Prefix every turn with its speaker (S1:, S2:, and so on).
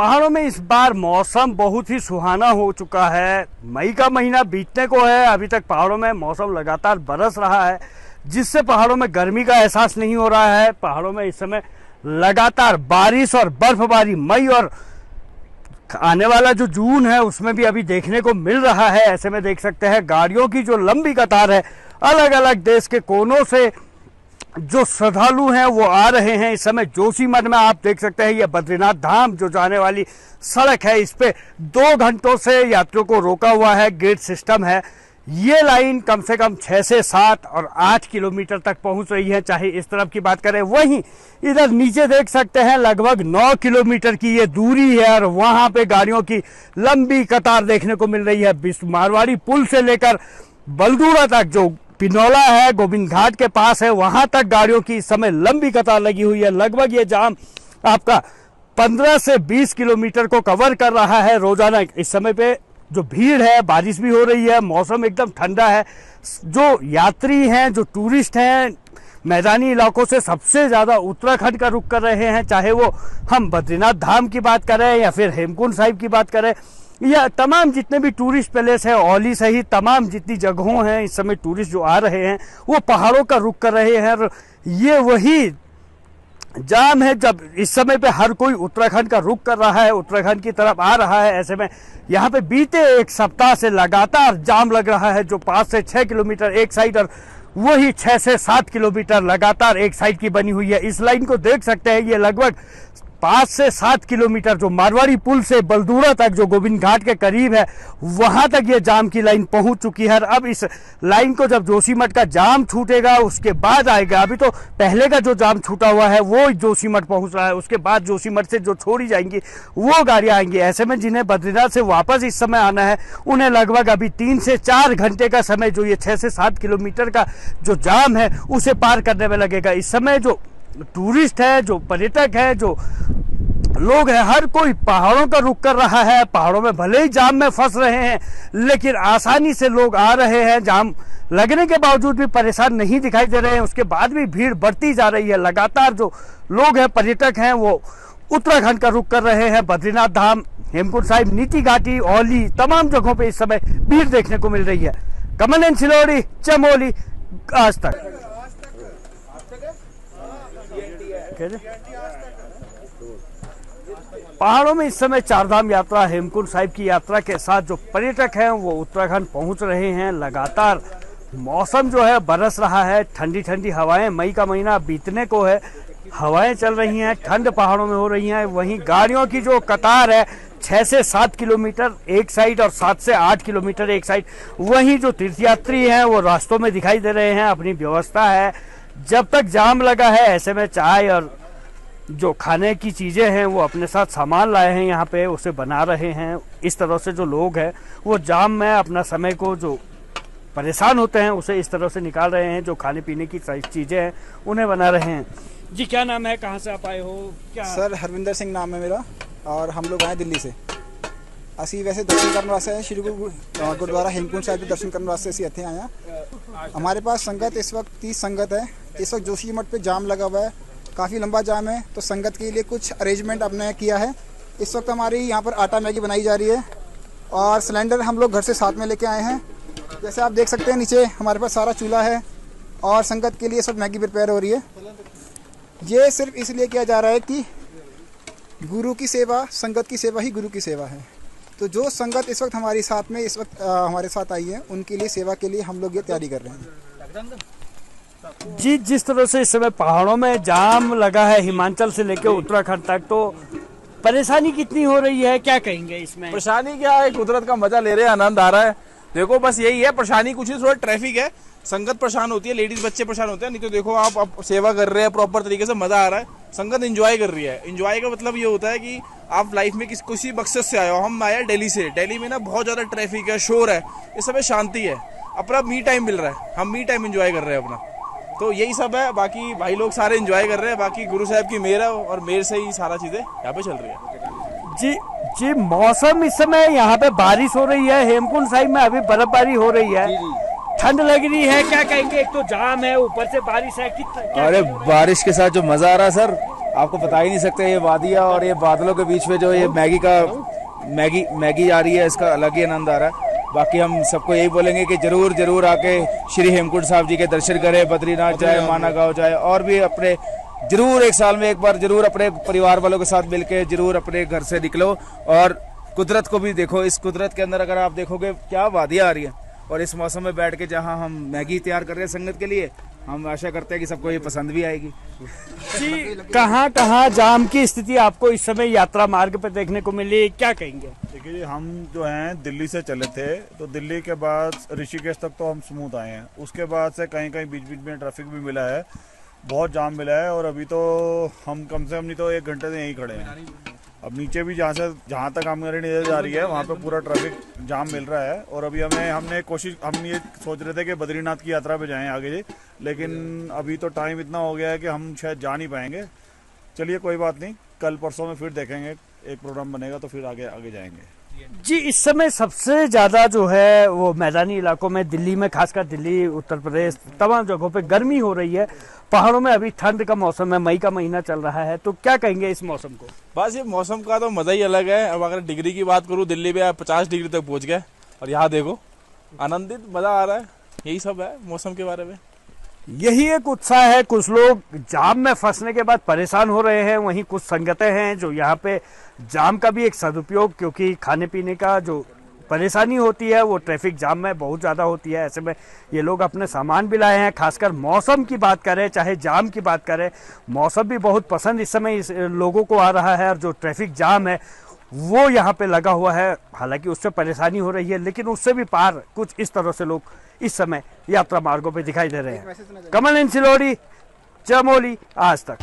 S1: पहाड़ों में इस बार मौसम बहुत ही सुहाना हो चुका है। मई का महीना बीतने को है, अभी तक पहाड़ों में मौसम लगातार बरस रहा है, जिससे पहाड़ों में गर्मी का एहसास नहीं हो रहा है। पहाड़ों में इस समय लगातार बारिश और बर्फबारी मई और आने वाला जो जून है उसमें भी अभी देखने को मिल रहा है। ऐसे में देख सकते हैं गाड़ियों की जो लंबी कतार है, अलग अलग देश के कोनों से जो श्रद्धालु हैं वो आ रहे हैं। इस समय जोशीमठ में आप देख सकते हैं, ये बद्रीनाथ धाम जो जाने वाली सड़क है, इस पे 2 घंटों से यात्रियों को रोका हुआ है। गेट सिस्टम है। ये लाइन कम से कम 6 से 7 और 8 किलोमीटर तक पहुंच रही है, चाहे इस तरफ की बात करें। वहीं इधर नीचे देख सकते हैं लगभग 9 किलोमीटर की ये दूरी है और वहां पे गाड़ियों की लंबी कतार देखने को मिल रही है। मारवाड़ी पुल से लेकर बलदूरा तक, जो पिनौला है गोविंद घाट के पास है, वहां तक गाड़ियों की इस समय लंबी कतार लगी हुई है। लगभग ये जाम आपका 15 से 20 किलोमीटर को कवर कर रहा है रोजाना। इस समय पे जो भीड़ है, बारिश भी हो रही है, मौसम एकदम ठंडा है। जो यात्री हैं, जो टूरिस्ट हैं, मैदानी इलाकों से सबसे ज़्यादा उत्तराखंड का रुख कर रहे हैं, चाहे वो हम बद्रीनाथ धाम की बात करें या फिर हेमकुंड साहिब की बात करें, या तमाम जितने भी टूरिस्ट प्लेस है, औली सहित तमाम जितनी जगहों हैं, इस समय टूरिस्ट जो आ रहे हैं वो पहाड़ों का रुख कर रहे हैं। और ये वही जाम है जब इस समय पे हर कोई उत्तराखंड का रुख कर रहा है, उत्तराखंड की तरफ आ रहा है। ऐसे में यहाँ पे बीते 1 सप्ताह से लगातार जाम लग रहा है, जो 5 से 6 किलोमीटर एक साइड और वही 6 से 7 किलोमीटर लगातार एक साइड की बनी हुई है। इस लाइन को देख सकते हैं, ये लगभग 5 से 7 किलोमीटर जो मारवाड़ी पुल से बलदूरा तक, जो गोविंद घाट के करीब है, वहां तक ये जाम की लाइन पहुंच चुकी है। अब इस लाइन को जब जोशीमठ का जाम छूटेगा उसके बाद आएगा। अभी तो पहले का जो जाम छूटा हुआ है वो जोशीमठ पहुंच रहा है, उसके बाद जोशीमठ से जो छोड़ी जाएंगी वो गाड़ियां आएंगी। ऐसे में जिन्हें बद्रीनाथ से वापस इस समय आना है, उन्हें लगभग अभी 3 से 4 घंटे का समय, जो ये 6 से 7 किलोमीटर का जो जाम है उसे पार करने में लगेगा। इस समय जो टूरिस्ट है, जो पर्यटक है, जो लोग हैं, हर कोई पहाड़ों का रुख कर रहा है। पहाड़ों में भले ही जाम में फंस रहे हैं, लेकिन आसानी से लोग आ रहे हैं। जाम लगने के बावजूद भी परेशान नहीं दिखाई दे रहे हैं। उसके बाद भी भीड़ बढ़ती जा रही है। लगातार जो लोग हैं, पर्यटक हैं, वो उत्तराखंड का रुख कर रहे हैं। बद्रीनाथ धाम, हेमकुंड साहिब, नीति घाटी, औली, तमाम जगहों पे इस समय भीड़ देखने को मिल रही है। कमल सिलौड़ी, चमोली, आज तक। पहाड़ों में इस समय चारधाम यात्रा, हेमकुंड साहिब की यात्रा के साथ जो पर्यटक हैं वो उत्तराखंड पहुंच रहे हैं। लगातार मौसम जो है बरस रहा है, ठंडी ठंडी हवाएं, मई का महीना बीतने को है, हवाएं चल रही हैं, ठंड पहाड़ों में हो रही है। वहीं गाड़ियों की जो कतार है 6 से 7 किलोमीटर एक साइड और 7 से 8 किलोमीटर एक साइड। वहीं जो तीर्थयात्री हैं वो रास्तों में दिखाई दे रहे हैं, अपनी व्यवस्था है। जब तक जाम लगा है, ऐसे में चाय और जो खाने की चीज़ें हैं वो अपने साथ सामान लाए हैं, यहाँ पे उसे बना रहे हैं। इस तरह से जो लोग हैं वो जाम में अपना समय को, जो परेशान होते हैं, उसे इस तरह से निकाल रहे हैं। जो खाने पीने की चीज़ें हैं उन्हें बना रहे हैं। जी, क्या नाम है, कहाँ से आप आए हो? क्या
S2: सर, हरविंदर सिंह नाम है मेरा, और हम लोग आए दिल्ली से। असी वैसे दर्शन करने वास्ते श्री गुरुद्वारा हेमकुंड साहिब दर्शन करने वास्ते असी इतने आया। हमारे पास संगत इस वक्त 30 संगत है। इस वक्त जोशीमठ पे जाम लगा हुआ है, काफ़ी लंबा जाम है, तो संगत के लिए कुछ अरेंजमेंट हमने किया है। इस वक्त हमारी यहाँ पर आटा मैगी बनाई जा रही है और सिलेंडर हम लोग घर से साथ में लेके आए हैं। जैसे आप देख सकते हैं नीचे हमारे पास सारा चूल्हा है और संगत के लिए सब मैगी प्रिपेयर हो रही है। ये सिर्फ इसलिए किया जा रहा है कि गुरु की सेवा, संगत की सेवा ही गुरु की सेवा है। तो जो संगत इस वक्त हमारे साथ में इस वक्त हमारे साथ आई है, उनके लिए सेवा के लिए हम लोग ये तैयारी कर रहे हैं।
S1: जी, जिस तरह से इस समय पहाड़ों में जाम लगा है हिमाचल से लेकर उत्तराखंड तक, तो परेशानी कितनी हो रही है, क्या कहेंगे इसमें?
S3: परेशानी क्या है, कुदरत का मजा ले रहे हैं, आनंद आ रहा है। देखो बस यही है, परेशानी कुछ नहीं, थोड़ा ट्रैफिक है, संगत परेशान होती है, लेडीज बच्चे परेशान होते हैं। नहीं तो देखो आप सेवा कर रहे हैं प्रॉपर तरीके से, मजा आ रहा है, संगत एंजॉय कर रही है। एंजॉय का मतलब ये होता है कि आप लाइफ में किसी मकसद से आए हो। हम आए दिल्ली से, दिल्ली में ना बहुत ज्यादा ट्रैफिक है, शोर है, इस समय शांति है, अपना मी टाइम मिल रहा है, हम मी टाइम एंजॉय कर रहे हैं अपना। तो यही सब है, बाकी भाई लोग सारे एंजॉय कर रहे हैं। बाकी गुरु साहब की मेहर है और मेहर से ही सारा चीजें यहाँ पे चल रही है।
S1: जी, मौसम इस समय यहाँ पे बारिश हो रही है, हेमकुंड साहिब में अभी बर्फबारी हो रही है, ठंड लग रही है, क्या कहेंगे? एक तो जाम है, ऊपर से बारिश है,
S4: अरे बारिश के साथ जो मजा आ रहा है सर, आपको बता ही नहीं सकते। ये वादियाँ और ये बादलों के बीच में जो ये मैगी आ रही है, इसका अलग ही आनंद आ रहा है। बाकी हम सबको यही बोलेंगे कि जरूर आके श्री हेमकुंड साहब जी के दर्शन करें, बद्रीनाथ जाए, माना गाँव जाए, और भी अपने जरूर एक साल में एक बार जरूर अपने परिवार वालों के साथ मिलके जरूर अपने घर से निकलो और कुदरत को भी देखो। इस कुदरत के अंदर अगर आप देखोगे क्या वादियाँ आ रही हैं, और इस मौसम में बैठ के जहाँ हम मैगी तैयार कर रहे हैं संगत के लिए, हम आशा करते हैं कि सबको ये पसंद भी आएगी।
S1: जी, कहाँ जाम की स्थिति आपको इस समय यात्रा मार्ग पर देखने को मिली, क्या कहेंगे?
S5: देखिए जी, हम जो हैं दिल्ली से चले थे, तो दिल्ली के बाद ऋषिकेश तक तो हम स्मूथ आए हैं। उसके बाद से कहीं बीच में ट्रैफिक भी मिला है, बहुत जाम मिला है, और अभी तो हम कम से कम नहीं तो 1 घंटे से यहीं खड़े हैं। अब नीचे भी जहाँ तक हमारी नजर जा रही है वहाँ पे पूरा ट्रैफिक जाम मिल रहा है। और अभी हम ये सोच रहे थे कि बद्रीनाथ की यात्रा पे जाएं आगे, लेकिन अभी तो टाइम इतना हो गया है कि हम शायद जा नहीं पाएंगे। चलिए कोई बात नहीं, कल परसों में फिर देखेंगे, एक प्रोग्राम बनेगा तो फिर आगे जाएंगे।
S1: जी, इस समय सबसे ज्यादा जो है वो मैदानी इलाकों में, दिल्ली में, खासकर दिल्ली, उत्तर प्रदेश, तमाम जगहों पे गर्मी हो रही है। पहाड़ों में अभी ठंड का मौसम है, मई का महीना चल रहा है, तो क्या कहेंगे इस मौसम को?
S3: बस ये मौसम का तो मजा ही अलग है। अब अगर डिग्री की बात करूँ, दिल्ली में 50 डिग्री तक पहुंच गए, और यहाँ देखो आनंदित, मजा आ रहा है। यही सब है मौसम के बारे में।
S1: यही एक उत्साह है। कुछ लोग जाम में फंसने के बाद परेशान हो रहे हैं, वहीं कुछ संगतें हैं जो यहाँ पे जाम का भी एक सदुपयोग, क्योंकि खाने पीने का जो परेशानी होती है वो ट्रैफिक जाम में बहुत ज़्यादा होती है। ऐसे में ये लोग अपने सामान भी लाए हैं। खासकर मौसम की बात करें चाहे जाम की बात करें, मौसम भी बहुत पसंद इस समय इस लोगों को आ रहा है, और जो ट्रैफिक जाम है वो यहाँ पे लगा हुआ है। हालांकि उससे परेशानी हो रही है, लेकिन उससे भी पार कुछ इस तरह से लोग इस समय यात्रा मार्गों पे दिखाई दे रहे हैं। कमल सिलोड़ी, चमोली, आज तक।